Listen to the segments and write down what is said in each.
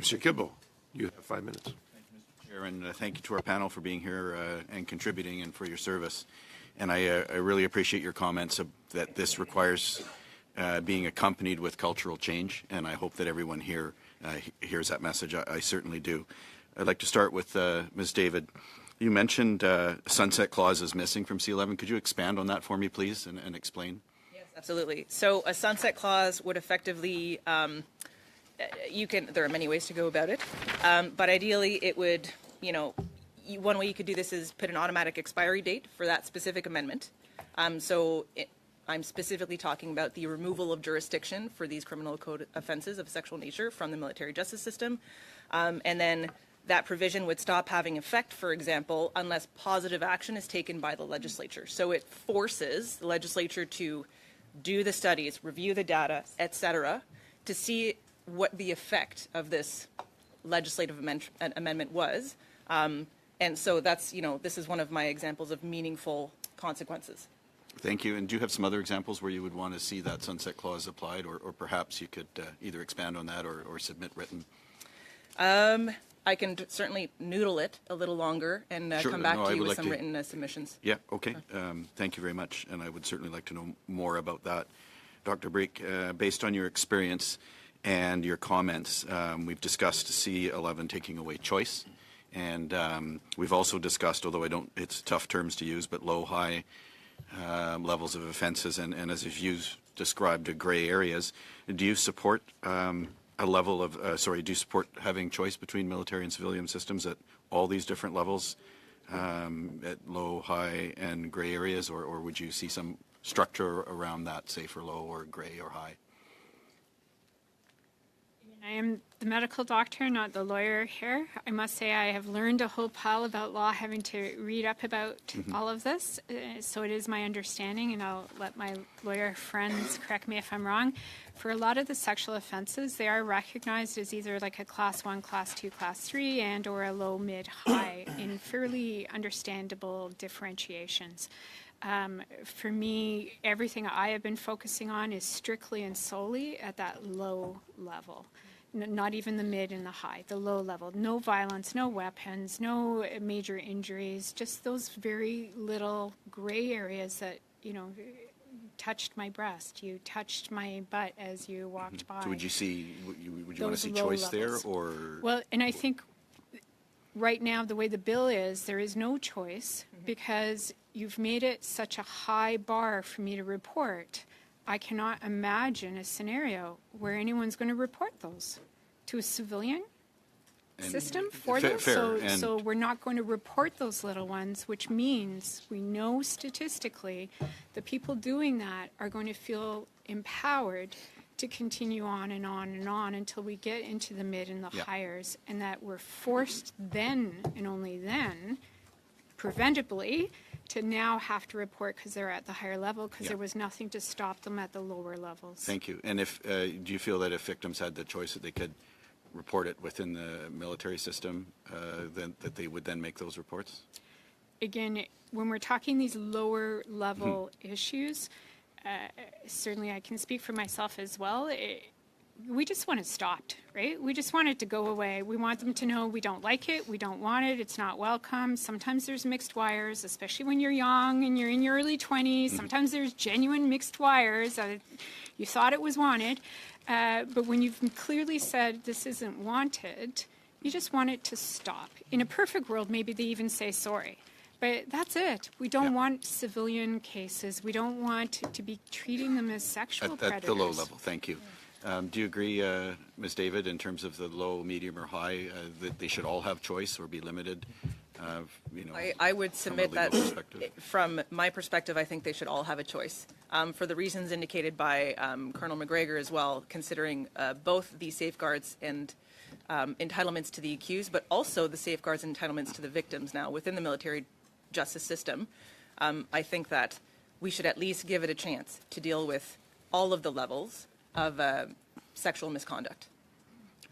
Monsieur Kibble, you have 5 minutes. Thank you, Mr. Chair, and thank you to our panel for being here and contributing and for your service. And I really appreciate your comments that this requires being accompanied with cultural change, and I hope that everyone here hears that message. I certainly do. I'd like to start with Ms. David. You mentioned sunset clause is missing from C-11. Could you expand on that for me, please, and explain? Yes, absolutely. So a sunset clause would effectively, there are many ways to go about it, but ideally it would, one way you could do this is put an automatic expiry date for that specific amendment. I'm specifically talking about the removal of jurisdiction for these criminal code offenses of sexual nature from the military justice system, and then that provision would stop having effect, for example, unless positive action is taken by the legislature. So it forces the legislature to do the studies, review the data, etc., to see what the effect of this legislative amendment was. And so that's, this is one of my examples of meaningful consequences. Thank you. And do you have some other examples where you would want to see that sunset clause applied, or perhaps you could either expand on that or submit written? I can certainly noodle it a little longer and come back to you with some written submissions. Yeah, okay. Thank you very much. And I would certainly like to know more about that. Dr. Breek, based on your experience and your comments, we've discussed C-11 taking away choice. And we've also discussed, although it's tough terms to use, but low, high levels of offenses. And as you've described, gray areas. Do you support do you support having choice between military and civilian systems at all these different levels, at low, high, and gray areas, or would you see some structure around that, say for low or gray or high? I am the medical doctor, not the lawyer here. I must say I have learned a whole pile about law having to read up about all of this. So it is my understanding, and I'll let my lawyer friends correct me if I'm wrong. For a lot of the sexual offenses, they are recognized as either like a class 1, class 2, class 3, and or a low, mid, high in fairly understandable differentiations. For me, everything I have been focusing on is strictly and solely at that low level. Not even the mid and the high, the low level. No violence, no weapons, no major injuries, just those very little gray areas that, touched my breast, you touched my butt as you walked by. So would you want to see choice there, or? Well, and I think right now the way the bill is, there is no choice because you've made it such a high bar for me to report. I cannot imagine a scenario where anyone's going to report those to a civilian system for them. So we're not going to report those little ones, which means we know statistically the people doing that are going to feel empowered to continue on and on and on until we get into the mid and the higher, and that we're forced then and only then, preventably, to now have to report because they're at the higher level because there was nothing to stop them at the lower levels. Thank you. And if do you feel that if victims had the choice that they could report it within the military system, then that they would then make those reports? Again, when we're talking these lower level issues, certainly I can speak for myself as well. We just want it stopped, right? We just want it to go away. We want them to know we don't like it, we don't want it, it's not welcome. Sometimes there's mixed wires, especially when you're young and you're in your early 20s. Sometimes there's genuine mixed wires. You thought it was wanted, but when you've clearly said this isn't wanted, you just want it to stop. In a perfect world, maybe they even say sorry. But that's it. We don't want civilian cases. We don't want to be treating them as sexual predators. At the low level, thank you. Do you agree, Ms. David, in terms of the low, medium, or high, that they should all have choice or be limited? I would submit that from my perspective, I think they should all have a choice. For the reasons indicated by Colonel McGregor as well, considering both the safeguards and entitlements to the accused, but also the safeguards and entitlements to the victims now within the military justice system. I think that we should at least give it a chance to deal with all of the levels of sexual misconduct.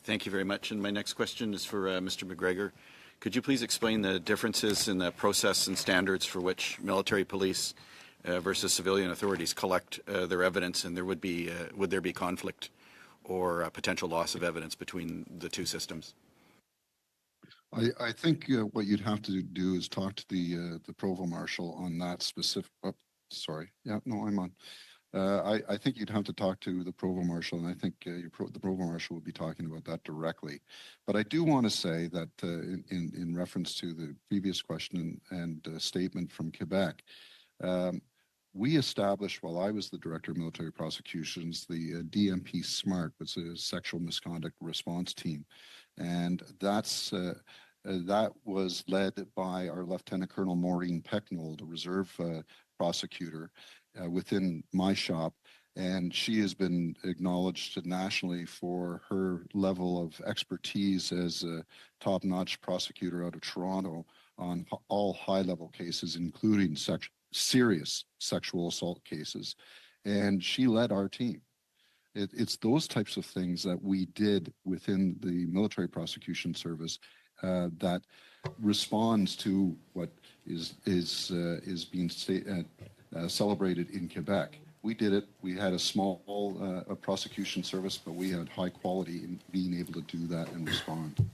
Thank you very much. And my next question is for Mr. McGregor. Could you please explain the differences in the process and standards for which military police versus civilian authorities collect their evidence, and would there be conflict or potential loss of evidence between the two systems? I think what you'd have to do is talk to the provost marshal on that specific. Oh, sorry. Yeah, no, I'm on. I think you'd have to talk to the provost marshal, and I think the provost marshal would be talking about that directly. But I do want to say that in reference to the previous question and statement from Quebec, we established, while I was the director of military prosecutions, the DMP SMART, which is a sexual misconduct response team, and that was led by our Lieutenant Colonel Maureen Pecknold, the reserve prosecutor within my shop, and she has been acknowledged nationally for her level of expertise as a top-notch prosecutor out of Toronto on all high-level cases, including serious sexual assault cases, and she led our team. It's those types of things that we did within the military prosecution service that responds to what is being celebrated in Quebec. We did it. We had a small prosecution service, but we had high quality in being able to do that and respond.